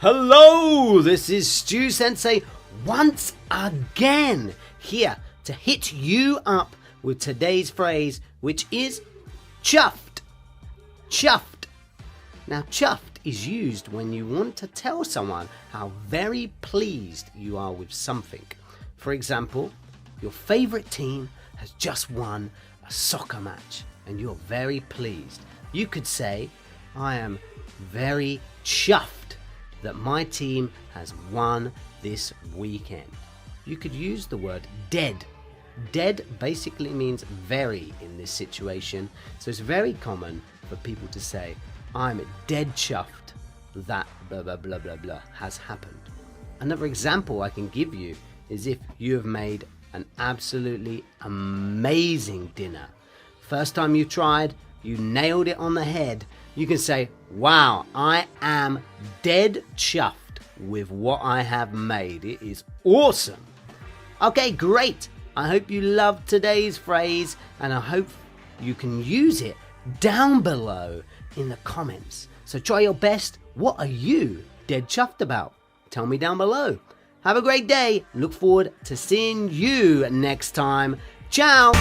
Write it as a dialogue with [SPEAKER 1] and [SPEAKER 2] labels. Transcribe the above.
[SPEAKER 1] Hello, this is Stu Sensei once again here to hit you up with today's phrase, which is chuffed. Chuffed. Now, chuffed is used when you want to tell someone how very pleased you are with something. For example, your favorite team has just won a soccer match and you're very pleased. You could say, I am very chuffed that my team has won this weekend. You could use the word dead. Dead basically means very in this situation, so it's very common for people to say, I'm dead chuffed that blah blah blah blah blah has happened. Another example I can give you is if you have made an absolutely amazing dinner. First time you tried, you nailed it on the head. You can say, wow, I am dead chuffed with what I have made. It is awesome. Okay, great. I hope you loved today's phrase and I hope you can use it down below in the comments. So try your best. What are you dead chuffed about? Tell me down below. Have a great day. Look forward to seeing you next time. Ciao.